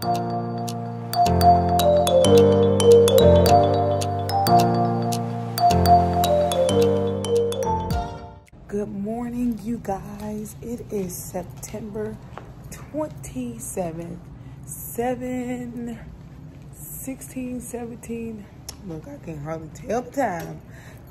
Good morning, you guys. It is September 27th, 17. Look, I can hardly tell the time.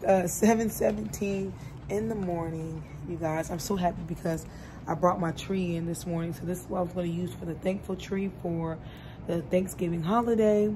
7:17 in the morning, you guys. I'm so happy because I brought my tree in this morning. So this is what I was going to use for the thankful tree for the Thanksgiving holiday.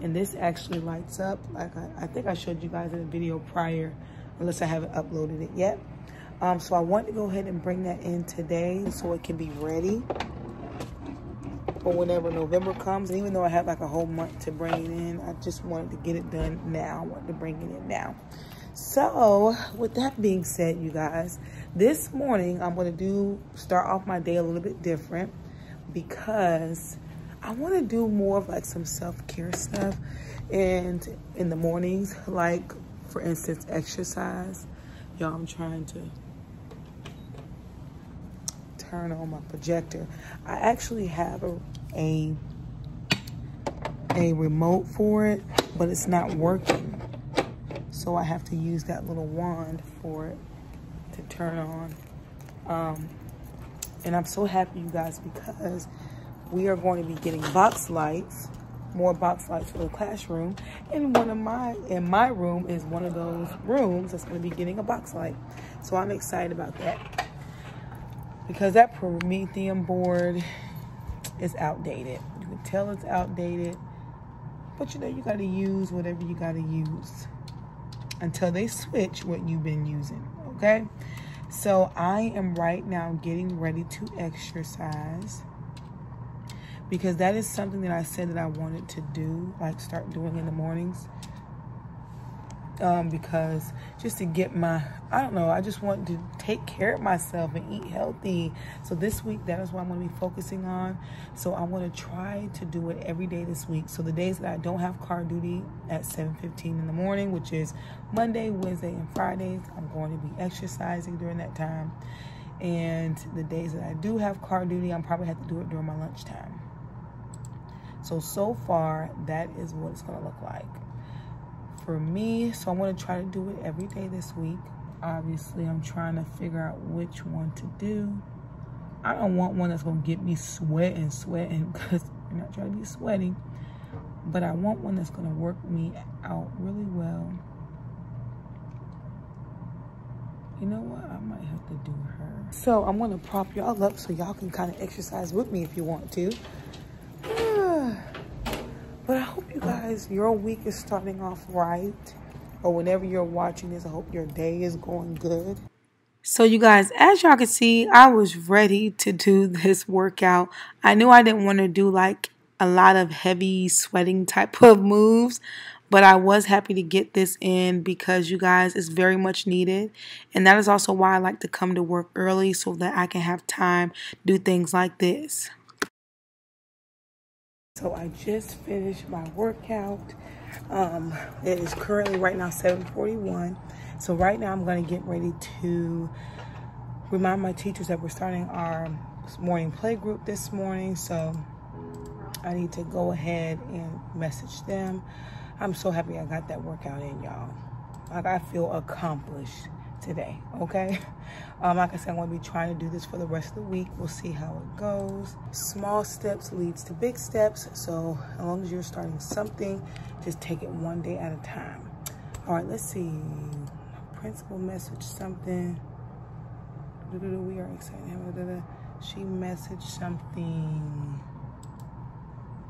And this actually lights up. Like I think I showed you guys in a video prior, unless I haven't uploaded it yet. So I want to go ahead and bring that in today so it can be ready for whenever November comes. And even though I have like a whole month to bring it in, I just wanted to get it done now. I wanted to bring it in now. So with that being said, you guys, this morning I'm going to start off my day a little bit different because I want to do more of like some self-care stuff and in the mornings, like for instance, exercise. Y'all, I'm trying to turn on my projector. I actually have a remote for it, but it's not working. So I have to use that little wand for it to turn on. And I'm so happy, you guys, because we are going to be getting box lights, more box lights for the classroom. And in my room is one of those rooms that's going to be getting a box light. So I'm excited about that because that Prometheum board is outdated. You can tell it's outdated, but you know, you got to use whatever you got to use until they switch what you've been using, okay? So I am right now getting ready to exercise because that is something that I said that I wanted to do, like start doing in the mornings. Because just to get I don't know, I just want to take care of myself and eat healthy. So this week, that is what I'm going to be focusing on. So I want to try to do it every day this week. So the days that I don't have car duty at 7:15 in the morning, which is Monday, Wednesday, and Fridays, I'm going to be exercising during that time. And the days that I do have car duty, I'm probably have to do it during my lunchtime. So far, that is what it's going to look like for me. So I want to try to do it every day this week. Obviously, I'm trying to figure out which one to do. I don't want one that's going to get me sweating because I'm not trying to be sweaty. But I want one that's going to work me out really well. You know what? I might have to do her. So I'm going to prop y'all up so y'all can kind of exercise with me if you want to. But I hope you guys, your week is starting off right. Or whenever you're watching this, I hope your day is going good. So you guys, as y'all can see, I was ready to do this workout. I knew I didn't want to do like a lot of heavy sweating type of moves. But I was happy to get this in because you guys, it's very much needed. And that is also why I like to come to work early so that I can have time to do things like this. So I just finished my workout. It is currently right now 7:41. So right now I'm going to get ready to remind my teachers that we're starting our morning play group this morning. So I need to go ahead and message them. I'm so happy I got that workout in, y'all. Like, I feel accomplished today, okay? Like I said, I'm going to be trying to do this for the rest of the week. We'll see how it goes. Small steps leads to big steps. So as long as you're starting something, just take it one day at a time. All right, let's see. Principal messaged something. We are excited. She messaged something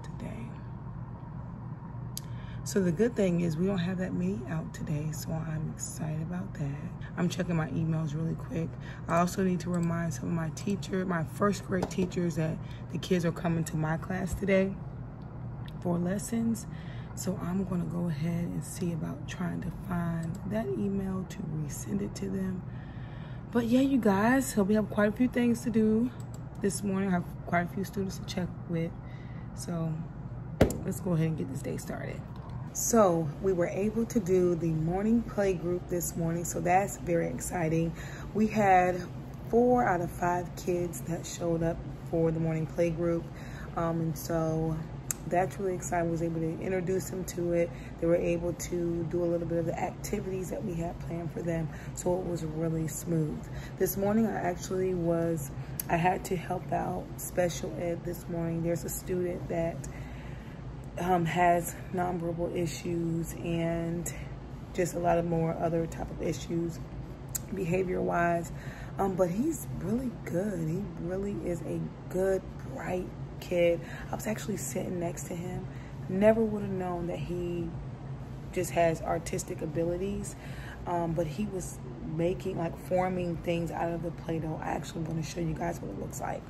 today. So the good thing is we don't have that many out today, so I'm excited about that. I'm checking my emails really quick. I also need to remind some of my teachers, my first grade teachers, that the kids are coming to my class today for lessons. So I'm going to go ahead and see about trying to find that email to resend it to them. But yeah, you guys, so we have quite a few things to do this morning. I have quite a few students to check with. So let's go ahead and get this day started. So we were able to do the morning play group this morning, so that's very exciting. We had 4 out of 5 kids that showed up for the morning play group. And so that's really exciting. I was able to introduce them to it. They were able to do a little bit of the activities that we had planned for them. So it was really smooth. This morning I had to help out special ed this morning. There's a student that has nonverbal issues and just a lot of more other type of issues behavior-wise. But he's really good. He really is a good, bright kid. I was actually sitting next to him. Never would have known that he just has artistic abilities. But he was forming things out of the Play-Doh. I actually want to show you guys what it looks like.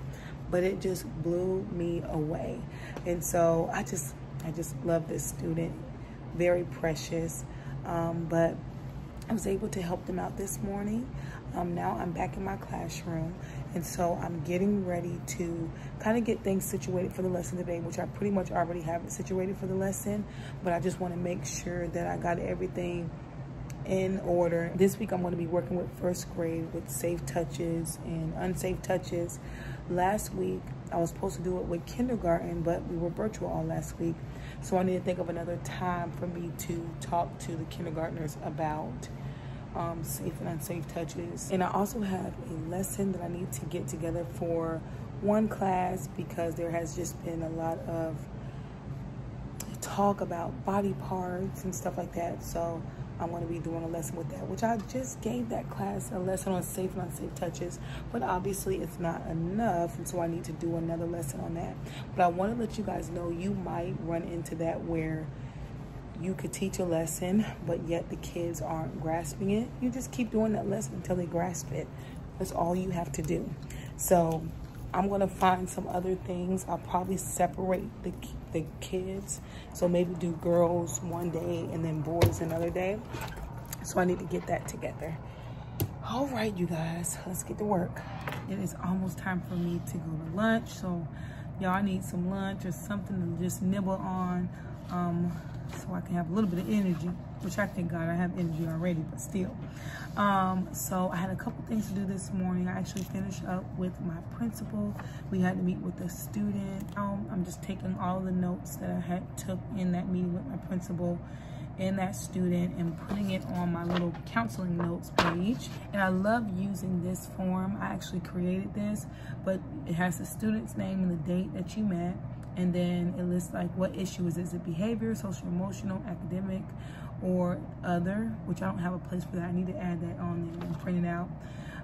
But it just blew me away. And so I just love this student. Very precious. But I was able to help them out this morning. Now I'm back in my classroom, and so I'm getting ready to kind of get things situated for the lesson today, which I pretty much already have it situated for the lesson, but I just want to make sure that I got everything in order. This week I'm going to be working with first grade with safe touches and unsafe touches. Last week I was supposed to do it with kindergarten, but we were virtual all last week, so I need to think of another time for me to talk to the kindergartners about safe and unsafe touches. And I also have a lesson that I need to get together for one class, because there has just been a lot of talk about body parts and stuff like that. So I'm going to be doing a lesson with that, which I just gave that class a lesson on safe and unsafe touches, but obviously it's not enough, and so I need to do another lesson on that. But I want to let you guys know you might run into that where you could teach a lesson, but yet the kids aren't grasping it. You just keep doing that lesson until they grasp it. That's all you have to do. So I'm gonna find some other things. I'll probably separate the kids. So maybe do girls one day and then boys another day. So I need to get that together. All right, you guys, let's get to work. It is almost time for me to go to lunch. So y'all need some lunch or something to just nibble on. So I can have a little bit of energy, which I thank God I have energy already, but still. So I had a couple things to do this morning. I actually finished up with my principal. We had to meet with a student. I'm just taking all the notes that I took in that meeting with my principal and that student and putting it on my little counseling notes page. And I love using this form. I actually created this, but it has the student's name and the date that you met. And then it lists like what issue is it? Is it behavior, social, emotional, academic, or other? Which I don't have a place for that. I need to add that on there and print it out.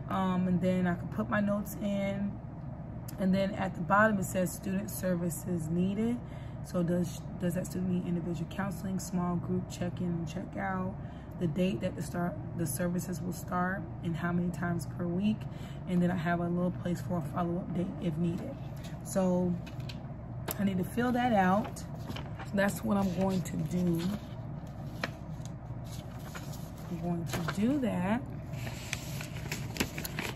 And then I can put my notes in. And then at the bottom it says student services needed. So does that student need individual counseling, small group check-in and check-out, the date that the services will start, and how many times per week. And then I have a little place for a follow-up date if needed. So I need to fill that out. That's what I'm going to do. I'm going to do that.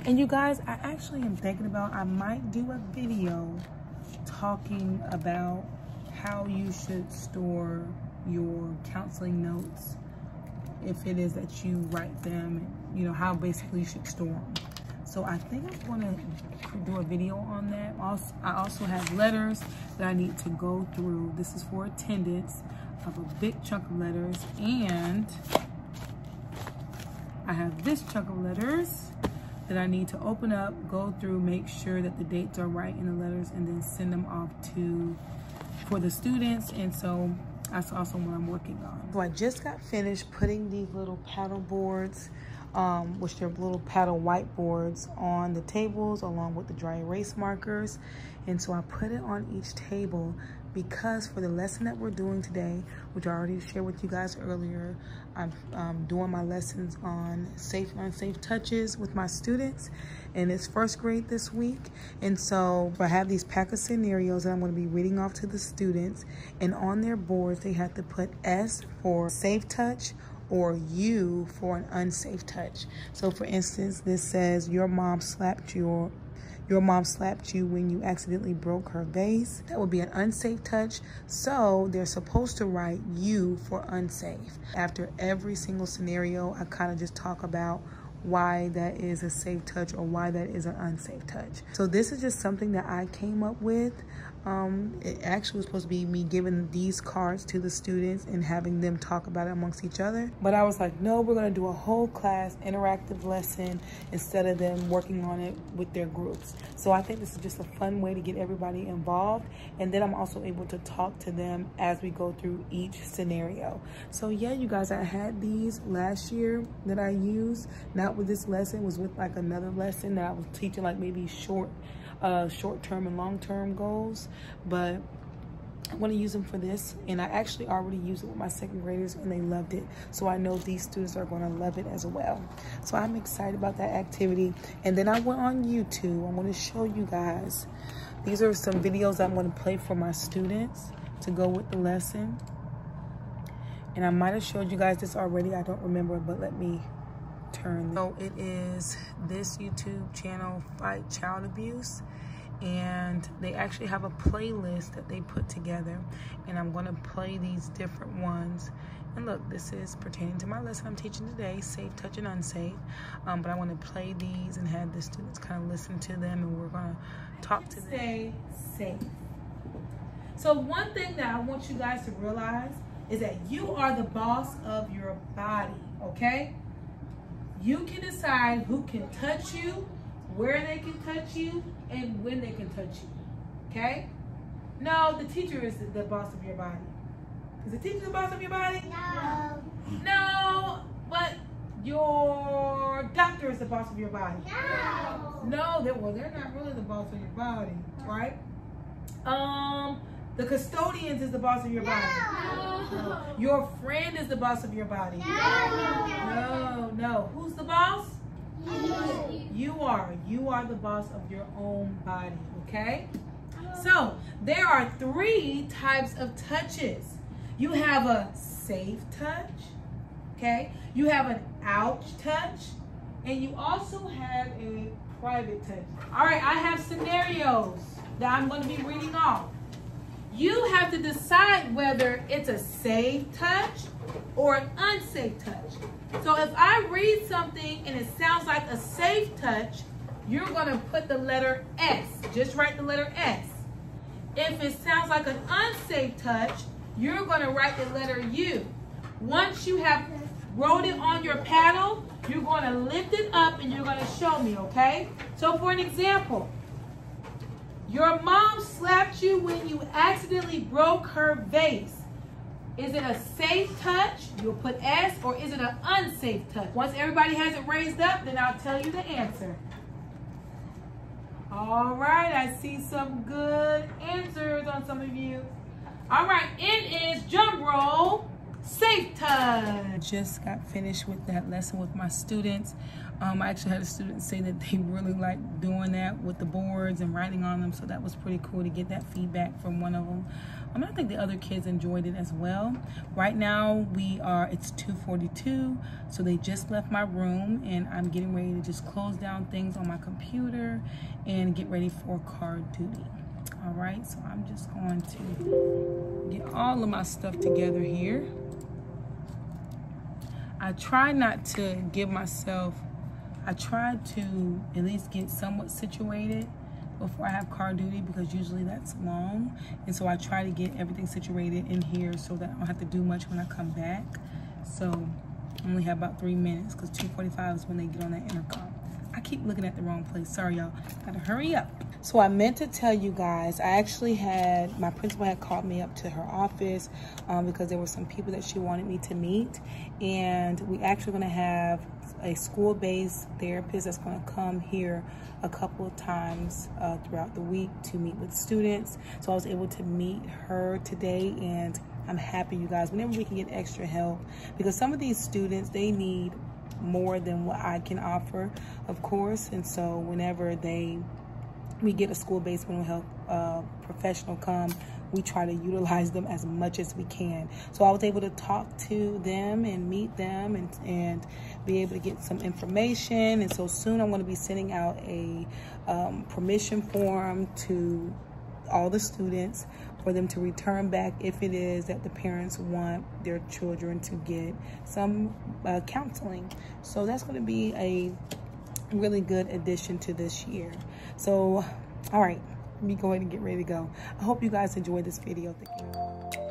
And you guys, I actually am thinking about, I might do a video talking about how you should store your counseling notes, if it is that you write them, you know, how basically you should store them. So I think I'm gonna do a video on that. I also have letters that I need to go through. This is for attendance. I have a big chunk of letters, and I have this chunk of letters that I need to open up, go through, make sure that the dates are right in the letters, and then send them off for the students. And so that's also what I'm working on. So I just got finished putting these little paddle boards, which they're little paddle whiteboards, on the tables along with the dry erase markers. And so I put it on each table because for the lesson that we're doing today, which I already shared with you guys earlier, I'm doing my lessons on safe and unsafe touches with my students, and it's first grade this week. And so I have these pack of scenarios that I'm going to be reading off to the students, and on their boards they have to put S for safe touch or U for an unsafe touch. So for instance, this says your mom slapped you when you accidentally broke her vase. That would be an unsafe touch. So they're supposed to write U for unsafe. After every single scenario, I kind of just talk about why that is a safe touch or why that is an unsafe touch. So this is just something that I came up with. It actually was supposed to be me giving these cards to the students and having them talk about it amongst each other. But I was like, no, we're gonna do a whole class interactive lesson instead of them working on it with their groups. So I think this is just a fun way to get everybody involved. And then I'm also able to talk to them as we go through each scenario. So yeah, you guys, I had these last year that I used, not with this lesson, it was with like another lesson that I was teaching, like maybe short-term and long-term goals, but I want to use them for this. And I actually already used it with my second graders and they loved it. So I know these students are going to love it as well. So I'm excited about that activity. And then I went on YouTube. I'm going to show you guys. These are some videos I'm going to play for my students to go with the lesson. And I might have showed you guys this already. I don't remember, but let me turn. So it is this YouTube channel, Fight Child Abuse. And they actually have a playlist that they put together. And I'm going to play these different ones. And look, this is pertaining to my lesson I'm teaching today, Safe Touch and Unsafe. But I want to play these and have the students kind of listen to them. And we're going to talk to them. Stay safe. So one thing that I want you guys to realize is that you are the boss of your body, okay? You can decide who can touch you, where they can touch you, and when they can touch you, okay? No, the teacher is the boss of your body. Is the teacher the boss of your body? No. No, but your doctor is the boss of your body. No. No, they're not really the boss of your body, right? The custodians is the boss of your body. No. Your friend is the boss of your body. No. Who's the boss? You are. You are the boss of your own body, okay? So, there are 3 types of touches. You have a safe touch, okay? You have an ouch touch, and you also have a private touch. All right, I have scenarios that I'm going to be reading off. You have to decide whether it's a safe touch or an unsafe touch. So if I read something and it sounds like a safe touch, you're going to put the letter S. Just write the letter S. If it sounds like an unsafe touch, you're going to write the letter U. Once you have wrote it on your paddle, you're going to lift it up and you're going to show me, okay? So for an example, your mom slapped you when you accidentally broke her vase. Is it a safe touch? You'll put S, or is it an unsafe touch? Once everybody has it raised up, then I'll tell you the answer. All right, I see some good answers on some of you. All right, it is drum roll, safe touch. Just got finished with that lesson with my students. I actually had a student say that they really liked doing that with the boards and writing on them, so that was pretty cool to get that feedback from one of them. I think the other kids enjoyed it as well. Right now it's 2:42, so they just left my room and I'm getting ready to just close down things on my computer and get ready for card duty. All right, so I'm just going to get all of my stuff together here. I try not to give myself, I try to at least get somewhat situated before I have card duty, because usually that's long. And so I try to get everything situated in here so that I don't have to do much when I come back. So I only have about 3 minutes because 2:45 is when they get on that intercom. I keep looking at the wrong place. Sorry, y'all. Gotta hurry up. So I meant to tell you guys, I actually had, my principal had called me up to her office because there were some people that she wanted me to meet. And we actually gonna have a school-based therapist that's gonna come here a couple of times throughout the week to meet with students. So I was able to meet her today, and I'm happy, you guys, whenever we can get extra help, because some of these students, they need more than what I can offer, of course. And so whenever we get a school-based mental health professional come, we try to utilize them as much as we can. So I was able to talk to them and meet them and be able to get some information. And so soon I'm going to be sending out a permission form to all the students for them to return back if it is that the parents want their children to get some counseling. So that's going to be a really good addition to this year. So, all right, Let me go ahead and get ready to go. I hope you guys enjoyed this video. Thank you.